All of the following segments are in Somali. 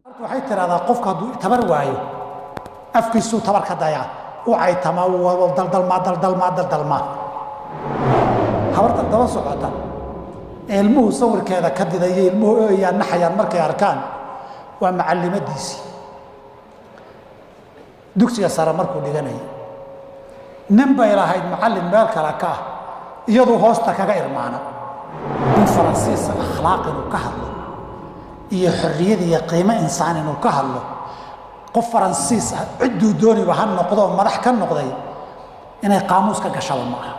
waxay tiraahdaa qofka hadduu tabar waayo afkiisuu tabar ka dayaa u caytama daldalmaa habarta daba socota ee ilmuhu sawirkeeda ka didaya ilmuhu ooyaan naxayaan markay arkaan waa macallimadiisii dugsiga sare markuu dhiganayay nin bay lahayd macallin meel kale ka ah iyaduu hoosta kaga irmaana in faransiisa akhlaaq inuu ka hadlo iyo xorriyad iyo qiimo insaan inuu ka hadlo qof faransiis ah cidduu dooniba ha noqdo oo madax ka noqday inay qaamuus ka gashaba ma aha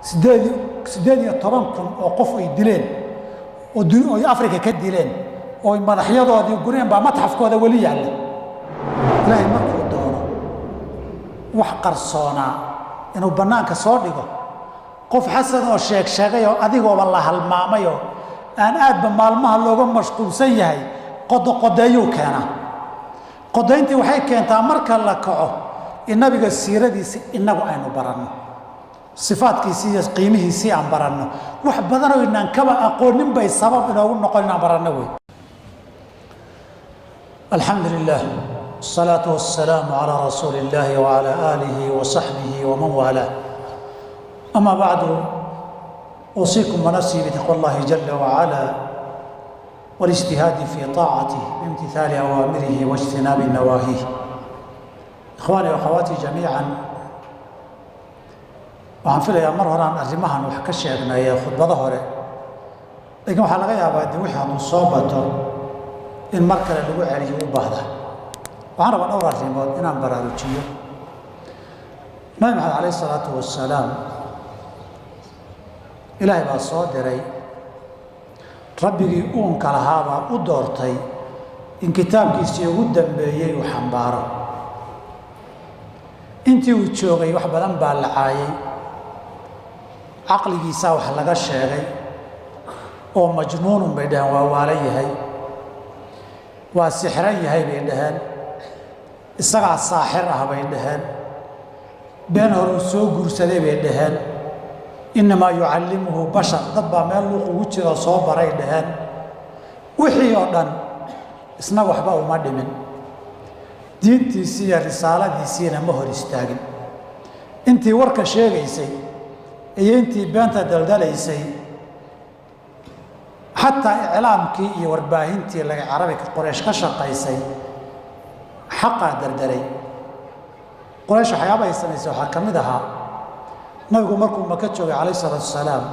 18 kun oo qof ay dileen oo Afrika ka dileen oo madaxyadoodii gureen baa matxafkooda wali yaalla ilaahay markuu doono wax qarsoona inuu banaanka soo dhigo qof xasan oo sheegay oo adigooba la halmaamayo aan aadba maalmaha looga mashquulsan yahay qodoqodeeyuu keenaa qodayntii waxay keentaa marka la kaco in nabiga siiradiisa inagu aynu baranno sifaadkiisii iyo qiimihiisii aan baranno wax badan oo inaan kaba aqoonin bay sabab inoogu noqon inaan baranno wey alxamdulilah الصلاة والسلام على رسول الله وعلى آله وصحبه ومن والاه أما بعد أوصيكم ونفسي بتقوى الله جل وعلا والاجتهاد في طاعته بامتثال أوامره واجتناب نواهيه إخواني وأخواتي جميعا waxaan filayaa mar hore aan arrimahan wax ka sheegnay khudbada hore laakiin waxaa laga yaabaa in wixii hadduu soo bato in mar kale lagu celiyo u baahda waxaan rabaa dhowr arrimood inaan baraarujiyo nabi maxamed calayhi salaatu wasalaam ilaahay baa soo diray rabbigii uunka lahaabaa u doortay in kitaabkiisii ugu dambeeyey uu xambaaro intii uu joogay wax badan baa la caayay caqligiisaa wax laga sheegay oo majnuunun bay dhaheen waa waalan yahay waa sixran yahay bay dhaheen isagaa saaxir ah bay dhaheen been hore uu soo guursaday bay dhaheen innamaa yucallimuhu bashar dad baa meel luuq ugu jiro soo baray dhaheen wixii oo dhan isna waxba uma dhimin diintiisii iyo risaaladiisiina ma hor istaagin intii warka sheegaysay iyo intii beenta daldalaysay xataa iclaamkii iyo warbaahintii laga carabika qoraysh ka shaqaysay xaqaa dardaray qoraysh waxyaaba ay samaysay waxaa ka mid ahaa nabigu markuu maka joogay calayhi salaatu wasalaam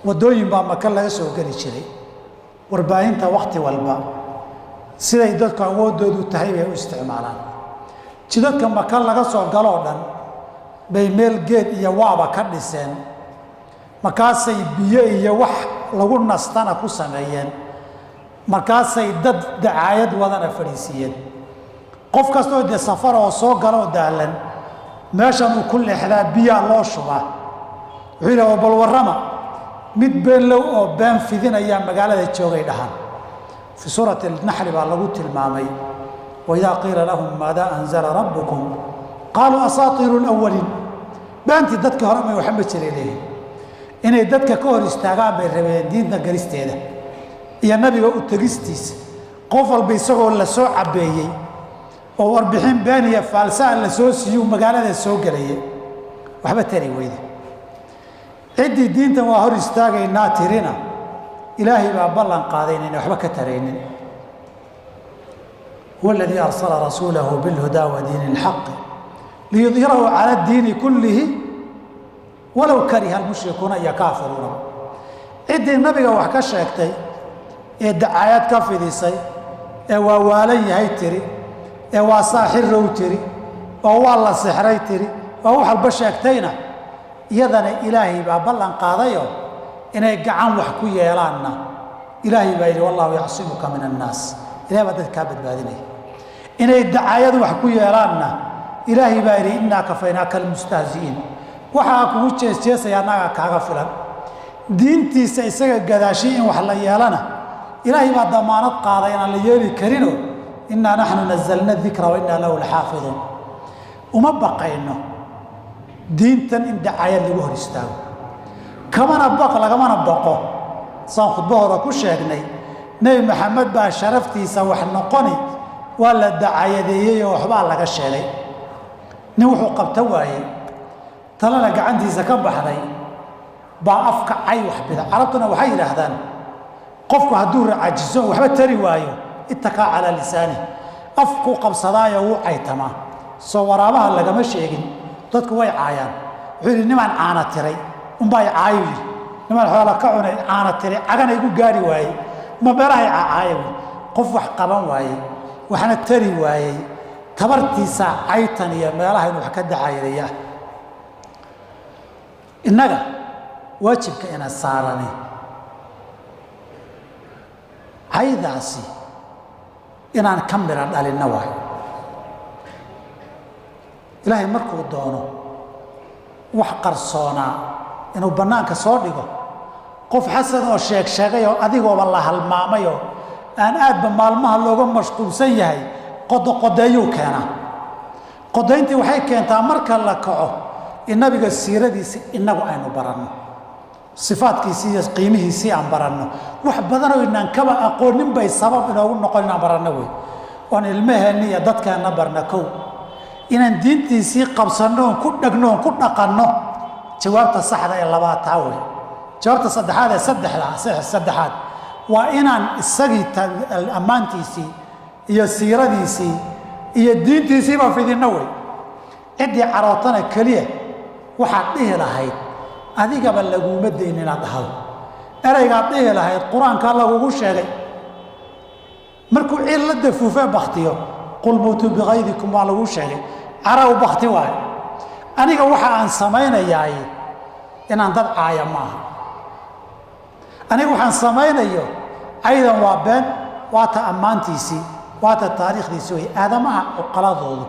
waddooyin baa maka laga soo geli jiray warbaahinta wakhti walba siday dadku awooddoodu tahay bay u isticmaalaan jidadka maka laga soo galoo dhan bay meel geed iyo waaba ka dhiseen markaasay biyo iyo wax lagu nastana ku sameeyeen markaasay dad dacaayad wadana fadhiisiiyeen qof kastoo dee safar oo soo galoo daalan meeshan uu ku leexdaa biyaa loo shubaa wuxuu yidhaha bal warrama mid been low oo been fidinayaa magaalada joogay dhahan fi suurati alnaxli baa lagu tilmaamay waidaa qiila lahum maadaa anzala rabbukum qaaluu asaatiiru lawaliin beentii dadkii hore may waxba jiray leeyihin inay dadka ka hor istaagaan bay rabeen diinta garisteeda iyo nabiga u tegistiisa qof walba isagoo la soo cabeeyey oo warbixin been iyo faalsaa la soo siiyuu magaalada soo gelayay waxba tari weyde ciddii diintan waa hor istaagaynaa tirina ilaahay baa ballan qaaday inayna waxba ka taraynin huwa aladii arsala rasuulahu bilhudaa wa diini alxaqi liyudhirahu cala addiini kullihi walow kariha almushrikuuna iyo kaafiruuna ciddii nabiga wax ka sheegtay ee dacaayad ka fidisay ee waa waalan yahay tiri ee waa saaxirow tiri oo waa la sixray tiri oo wax walba sheegtayna iyadana ilaahay baa ballan qaadayo inay gacan wax ku yeelaanna ilaahay baa yidhi wallahu yacsimuka min annaas ilahay baa dadka kaa badbaadinaya inay dacaayad wax ku yeelaanna ilaahay baa yidhi innaa kafaynaaka almustahzi'iin waxaa kugu jeesjeesaya annaga kaaga filan diintiisa isaga gadaashay in wax la yeelana ilaahay baa damaanad qaaday inaan la yeeli karinoo innaa naxnu nazalna dikra wa innaa lahu laxaafiduun uma baqayno diintan in dacaayad lagu hor istaago lagamana baqo saan khudbahooda ku sheegnay nebi maxamed baa sharaftiisa wax noqoni waa la dacayadeeyey oo waxbaa laga sheegay nin wuxuu qabta waayey talana gacantiisa ka baxday baa afka cay wax bida carabtuna waxay yidhaahdaan qofku hadduu racajiso waxba tari waayo ittakaa calaa lisaani afkuu qabsadaayo wuu caytamaa soo waraabaha lagama sheegin dadku way caayaan wuxuu yidhi nimaan caana tiray unbaa caayo yidhi nimaan xoola ka cunay caana tiray cagana igu gaari waayey ma meelahay caayo qof wax qaban waayey waxna tari waayey tabartiisa caytan iyo meelaha inuu wax ka dacayadeeya innaga waajibka ina saarani caydaasi inaan ka mira dhalinna waayo ilaahay markuu doono wax qarsoonaa inuu bannaanka soo dhigo qof xasan oo sheegay oo adigooba la halmaamayoo aan aadba maalmaha looga mashquulsan yahay qodoqodeeyuu keenaa qodayntii waxay keentaa marka la kaco in nabiga siiradiisi inagu aynu baranno sifaadkiisii iyo qiimihiisii aan baranno wax badanoo inaan kaba aqoonin bay sabab inoogu noqon inaan baranno wey oon ilmaheenni iyo dadkeenna barna kow inaan diintiisii qabsanno oon ku dhegno oon ku dhaqanno jawaabta saxda ee labaataa wey jawaabta saddexaad ee saddexaad waa inaan isagii ammaantiisii iyo siiradiisii iyo diintiisiiba fidinno wey ciddii carootana keliya waxaad dhihi lahayd adigaba laguuma dayn inaad dhahdo eraygaad dhihi lahayd qur-aankaa lagugu sheegay markuu ciil la dafuufee baktiyo qul muutuu bikaydikum waa laguu sheegay caraw bakti waayo aniga waxa aan samaynayaay inaan dad caaya maaha aniga waxaan samaynayo caydan waa been waata ammaantiisii waata taariikhdiisii way aadamaha cuqaladoodu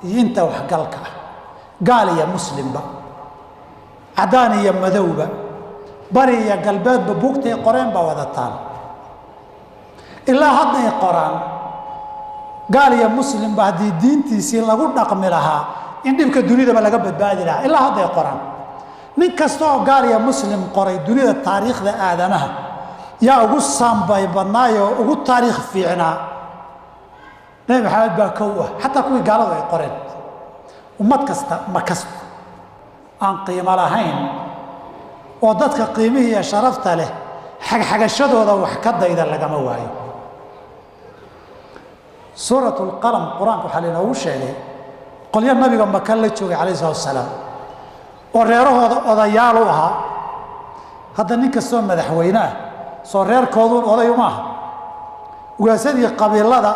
iyo inta waxgalka ah gaal iyo muslimba caddaan iyo madowba bari iyo galbeedba buugtay qoreen baa wada taal ilaa hadday qoraan gaal iyo muslimba haddii diintiisii lagu dhaqmi lahaa in dhibka dunidaba laga badbaadi lahaa ilaa hadday qoraan nin kasta oo gaal iyo muslim qoray dunida taariikhda aadamaha yaa ugu saambay badnaayoo ugu taariikh fiicnaa nebi maxamed baa kow ah xataa kuwii gaaladu ay qoreen ummad kasta ma kasta aan qiimo lahayn oo dadka qiimihii iyo sharafta leh xagxagashadooda wax ka dayda lagama waayo suurat lqalam qur-aanka waxaa lainoogu sheegay qolyo nabiga maka la joogay calayhi salatu wasalaam oo reerahooda odayaal u ahaa hadda nin kastoo madaxweyne ah soo reerkooduun oday uma aha ugaasadii qabiilada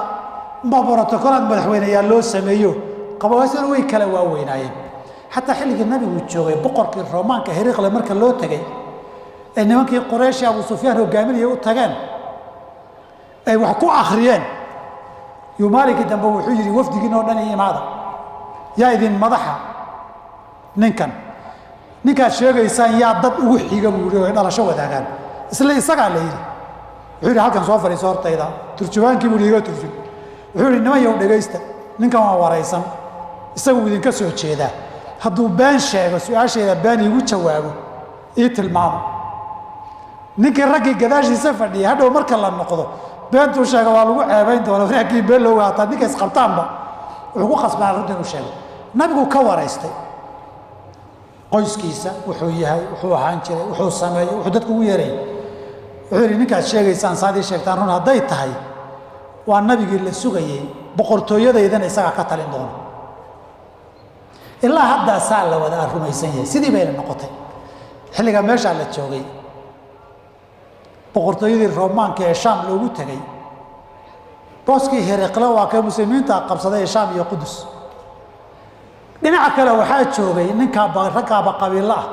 umbaa brotocolaad madaxweyneyaa loo sameeyo qabawaasana way kala waaweynaayeen xataa xilligii nabigu joogay boqorkii roomaanka heriqle marka loo tegey ee nimankii qurayshi abu sufyaan hogaaminaya u tageen ay wax ku akhriyeen yuu maalinkii dambe wuxuu yidhi wafdigiin oo dhan io imaada yaa idin madaxa ninkaad sheegaysaan yaa dad ugu xiga buu yidhi oo ay dhalasho wadaagaan isla isagaa la yidhi wuxuu yidhi halkan soo fadhiiso hortayda turjubaankii buu iga turjub wuxuu yidhi niman yow dhegaysta ninkan waa waraysan isaguu idinka soo jeedaa hadduu been sheego su-aashayda been iigu jawaabo ii tilmaamo ninkii raggii gadaashiisa fadhiyay hadhow marka la noqdo beentuu sheega waa lagu ceebayn doona wanaagii been looga hataa ninka isqabtaanba wuxuu ku khasbanaa runta inuu sheego nabigu ka waraystay qoyskiisa wuxuu yahay wuxuu ahaan jiray wuxuu sameeyey wuxuu dadku ugu yeerayay wuxuu yidhi ninkaad sheegaysaan saad ii sheegtaan run hadday tahay waa nabigii la sugayey boqortooyadaydana isagaa ka talin doona ilaa haddaasaa la wada rumaysan yahay sidii bayna noqotay xilligaa meeshaa la joogay boqortooyadii roomaanka ee shaam loogu tegey booskii heriqle waa kay muslimiinta qabsaday ee shaam iyo qudus dhinaca kale waxaa joogay ninkaa raggaaba qabiilo ah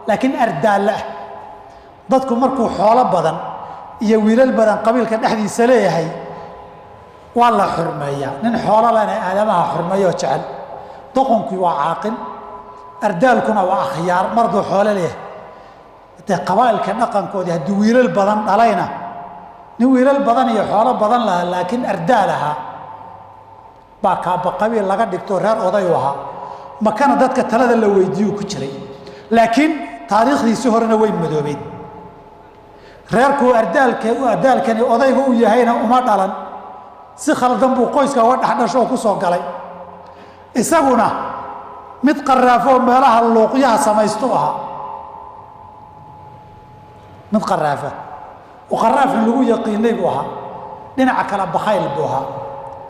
laakiin ardaalle ah dadku markuu xoolo badan iyo wiilal badan qabiilka dhexdiisa leeyahay waa la xurmeeyaa nin xoolo lena aadamaha xurmeeyoo jecel doqonkii waa caaqil ardaalkuna waa akhyaar marduu xoolo leeyahay dee qabaa'ilka dhaqankoodii haddii wiilal badan dhalayna nin wiilal badan iyo xoolo badan lahaa laakiin ardaal ahaa baa kaaba qabiil laga dhigto reer oday u ahaa makana dadka talada la weydiiyuu ku jiray laakiin taariikhdiisii horena way madoobeed reerku ardaalkani odayga u yahayna uma dhalan si khaldan buu qoyska uga dhexdhasho oo ku soo galay isaguna mid qaraafo meelaha luuqyaha samaysto ahaa mid qaraafa oo qaraafin lagu yaqiinay buu ahaa dhinaca kale bakhayl buu ahaa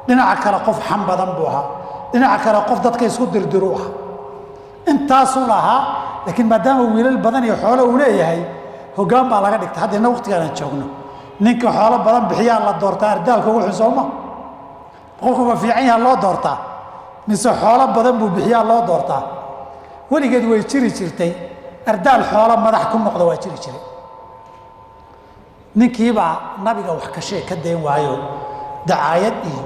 dhinaca kale qof xam badan buu ahaa dhinaca kale qof dadka isku dirdiru ahaa intaasuu lahaa laakiin maadaama wiilal badan iyo xoolo uu leeyahay hoggaan baa laga dhigtay haddana waqtigaan aan joogno ninka xoolo badan bixiyaa la doortaa ardaalka ugu xun sooma qofku ma fiican yaha loo doortaa mise xoolo badan buu bixiyaa loo doortaa weligeed way jiri jirtay ardaal xoolo madax ku noqda waa jiri jiray ninkiibaa nabiga wax ka dayn waayo dacaayad iyo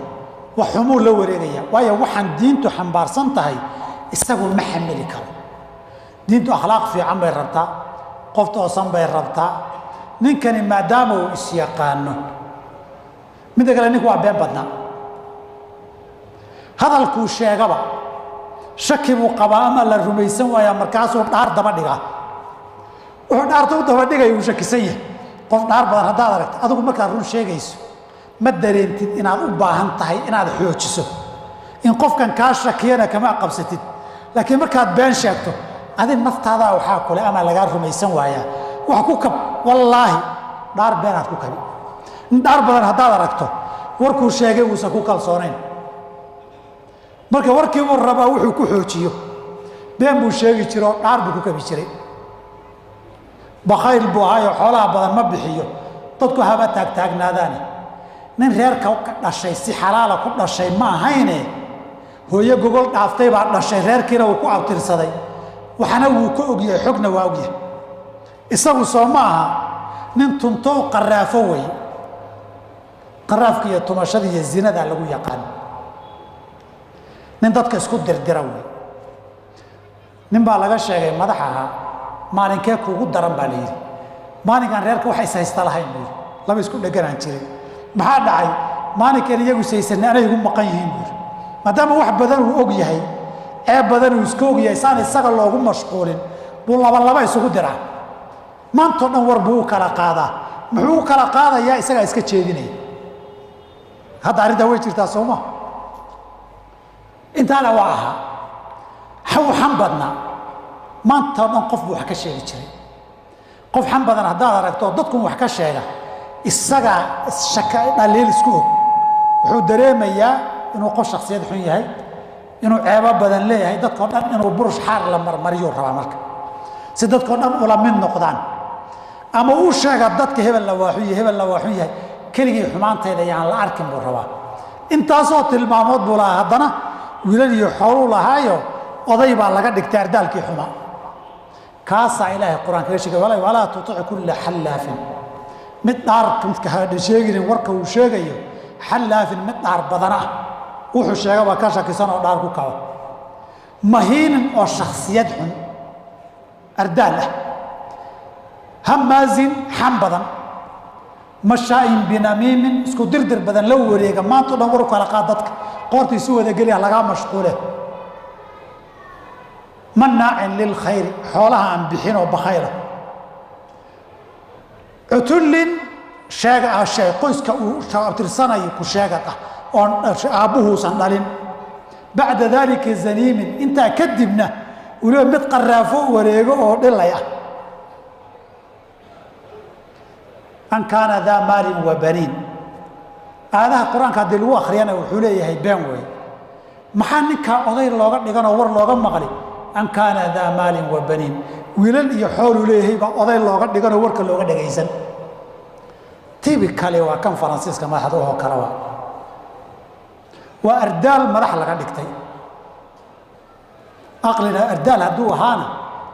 wax xumuu la wareegaya waayo waxaan diintu xambaarsan tahay isagu ma xamili karo diintu akhlaaq fiican bay rabtaa qof toosan bay rabtaa ninkani maadaama uu isyaqaano midda kale ninku waa been badnaa hadalkuu sheegaba shaki buu qabaa ama la rumaysan waayaa markaasuu dhaar daba dhigaa wuxuu dhaarta u daba dhigaya uu shakisan yahay qof dhaar badan haddaad aragto adigu markaad run sheegayso ma dareentid inaad u baahan tahay inaad xoojiso in qofkan kaa shakiyana kama qabsatid laakiin markaad been sheegto adig naftaadaa waxaa kule ama lagaa rumaysan waayaa wax ku kab wallaahi dhaar beenaad ku kabi in dhaar badan haddaad aragto warkuu sheegay uusan ku kalsoonayn marka warkiibuu rabaa wuxuu ku xoojiyo been buu sheegi jiro oo dhaar buu ku kabi jiray bakhayl buu ahaayo xoolaha badan ma bixiyo dadku haba taagtaagnaadaane nin reerka ka dhashay si xalaala ku dhashay ma ahayne hooyo gogol dhaaftay baa dhashay reerkiina uu ku abtirsaday waxana wuu ka ogyahay xogna waa ogyahay isagu soo ma aha nin tuntoo qaraafo wey qaraafka iyo tumashada iyo zinada lagu yaqaan nin dadka isku dirdira wey nin baa laga sheegay madax ahaa maalinkee kuugu daran baa la yidhi maalinkan reerka waxa ishaysta lahayn buu yidhi laba isku dheganaan jiray maxaa dhacay maalinkan iyagu saysanay anay igu maqan yihiin buu yidhi maadaama wax badan uu og yahay ceeb badan uu iska og yahay saan isaga loogu mashquulin buu laba isugu diraa maantoo dhan war buu u kala qaadaa muxuu u kala qaadayaa isagaa iska jeedinaya hadda arrintaa way jirtaa sooma intaana waa ahaa waxan badnaa maantoo dhan qof buu wax ka sheegi jiray qof xan badan haddaad aragto dadkun wax ka sheega isagaa dhaliil isku og wuxuu dareemayaa inuu qof shaksiyad xun yahay inuu ceebo badan leeyahay dadkao dhan inuu burush xaar la marmariyuu rabaa marka si dadkao dhan ula mid noqdaan ama uu sheega dadka hebel la waaxun yahay hebel la waaxun yahay keligii xumaantayda yaan la arkin buu rabaa intaasoo tilmaamood buu lahaa haddana wiilal iyo xooluu lahaayo oday baa laga dhigtay ardaalkii xumaa kaasaa ilaahay qur-aanka kaga sheegay walaa tutic kulla xallaafin mid dhaar midka hadha sheeginin warka uu sheegayo xallaafin mid dhaar badana wuxuu sheegaba ka shakisan oo dhaar ku kaba mahiinin oo shaksiyad xun ardaal ah hamaazin xam badan mashaayin binamiimin isku dirdir badan la wareega maantao dhan war u kala qaad dadka qoortiisu wadageliya lagaa mashquule manaacin lilkhayri xoolaha aan bixin oo bakhayla cutullin sheega ah qoyska uu abtirsanayo ku sheegad ah oon aabbuhuusan dhalin bacda daalika zaniimin intaa kadibna weliba mid qaraafo wareego oo dhilay ah an kaana daa maalin wa baniin aayadaha qur-aanka haddii lagu akhriyana wuxuu leeyahay been wey maxaa ninkaa oday looga dhiganoo war looga maqli an kaana daa maalin wa baniin wiilal iyo xooluu leeyahay baa oday looga dhiganoo warka looga dhagaysan tibi kale waa kan faransiiska madaxda oo kaleba waa ardaal madax laga dhigtay aqlina ardaal hadduu ahaana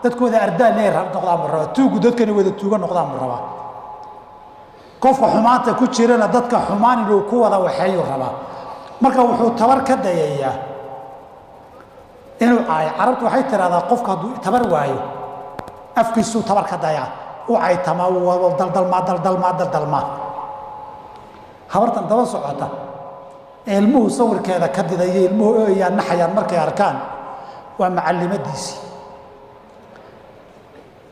dadkooda ardaal inay noqdaan buu rabaa tuugu dadkani wada tuuga noqdaan buu rabaa qofka xumaanta ku jirana dadka xumaan inuu ku wada waxeeyuu rabaa marka wuxuu tabar ka dayayaa inuu caayo carabtu waxay tiraahdaa qofka hadduu tabar waayo afkiisuu tabar ka dayaa u caytamaa daldalmaa habartan daba socota ee ilmuhu sawirkeeda ka didaya ilmuhu ooyaa naxayaan markay arkaan waa macallimadiisii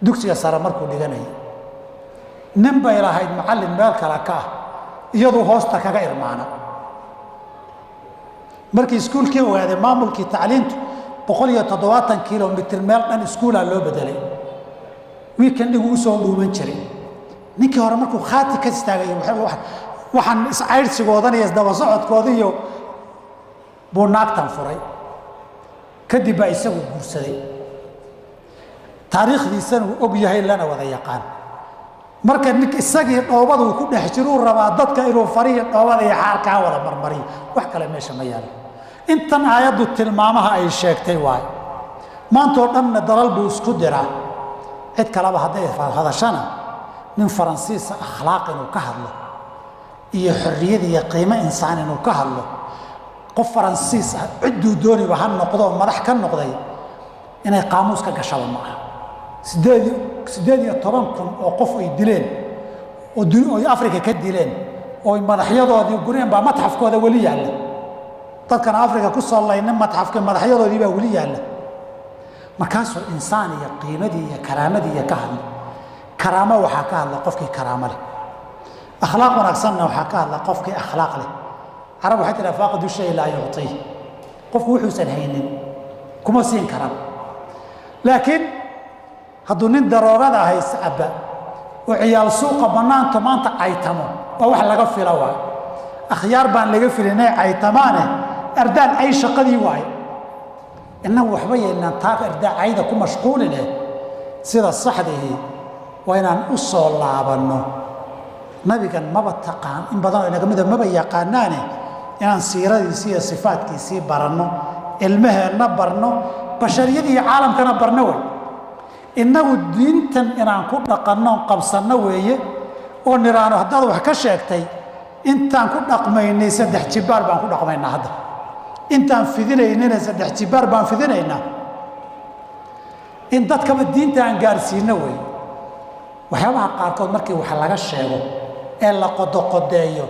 dugsiga sare markuu dhiganayay nin bay lahayd macallin meel kale ka ah iyaduu hoosta kaga irmaana markii iskuulkii ogaaday maamulkii tacliintu 170 kilomitir meel dhan iskuulaa loo bedelay wiikandigu u soo dhuuman jiray ninkii hore markuu khaati ka istaagay waxaan iscaydhsigoodan iyo isdaba socodkooda iyo buu naagtan furay kadib baa isagu guursaday taariikhdiisana uu og yahay lana wada yaqaan marka nink isagii dhoobada uu ku dhex jiro uu rabaa dadka inuu fariyo dhoobada iyo xaalkaa wada marmariyo wax kale meesha ma yaalo intan aayaddu tilmaamaha ay sheegtay waayo maantoo dhanna dalal buu isku diraa cid kaleba hadday hadashana nin faransiisa akhlaaq inuu ka hadlo iyo xorriyad iyo qiimo insaan inuu ka hadlo qof faransiis ah cidduu dooniba ha noqdo madax ka noqday inay qaamuus ka gashaba ma aha 18 kun oo qof ay dileen oo Afrika ka dileen oo madaxyadoodii gureen baa matxafkooda wali yaalla dadkan Afrika ku soo laynay matxafka madaxyadoodii baa wali yaalla markaasoo insaan iyo qiimadii iyo karaamadii iyo ka hadla karaamo waxaa ka hadla qofkii karaamo leh akhlaaq wanaagsanna waxaa ka hadla qofkii akhlaaq leh carab waxay tiraa faaqidu shay laa yuctii qofku wuxuusan haynin kuma siin karaan laakiin hadduu nin daroogada haysta abba oo ciyaal suuqa bannaanta maanta caytamo waa wax laga fila waay akhyaar baan laga filinay caytamaane ardaan ay shaqadii waay innagu waxba yeelnaan taaq ardaa cayda ku mashquuline sida saxdihi waa inaan u soo laabanno nabigan maba taqaan in badan oo inaga mida maba yaqaanaane inaan siiradiisii iyo sifaadkiisii baranno ilmaheenna barno bashariyadii iyo caalamkana barno way innagu diintan inaan ku dhaqanno qabsanno weeye oo niraano haddaad wax ka sheegtay intaan ku dhaqmaynay 3 jibaar baan ku dhaqmaynaa hadda intaan fidinaynayna 3 jibaar baan fidinaynaa in dadkaba diinta aan gaarsiino wey waxyaabaha qaarkood markii wax laga sheego ee la qodoqodeeyo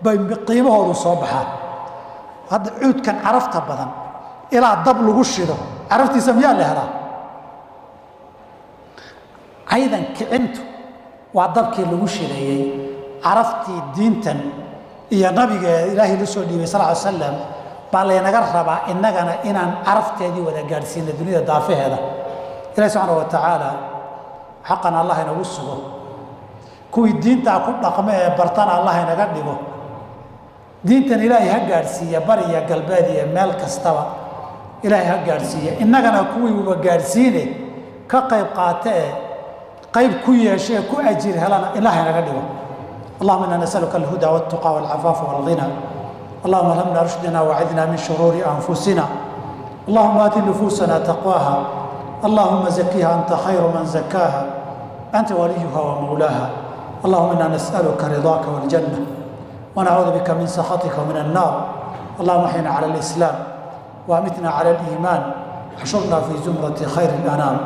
bay qiimahoodu soo baxaan hadda cuudkan carafta badan ilaa dab lagu shido caraftiisa miyaa la helaa aydan kicintu waa dabkii lagu shideeyey caraftii diintan iyo nabiga ilaahay la soo dhiibay sallallahu alayhi wasallam baa laynaga rabaa innagana inaan carafteedii wada gaadhsiino dunida daafaheeda ilaahay subxaanahu wa tacaala xaqan allah inagu sugo kuwii diintaa ku dhaqme ee bartana allah inaga dhigo diintan ilaahay ha gaadhsiiya bariya galbeed iyo meel kastaba ilaahay ha gaadhsiiya innagana kuwii uba gaadhsiine ka qayb qaate ee qayb ku yeeshee ku ajir helana ilaahay inaga dhigo اللهم إنا نسألك الهدى والتقى والعفاف والغنى اللهم ألهمنا رشدنا وعذنا من شرور أنفسنا اللهم آت نفوسنا تقواها اللهم زكيها أنت خير من زكاها أنت وليها ومولاها اللهم إنا نسألك رضاك والجنة ونعوذ بك من سخطك ومن النار اللهم احينا على الإسلام وأمتنا على الإيمان حشرنا في زمرة خير الأنام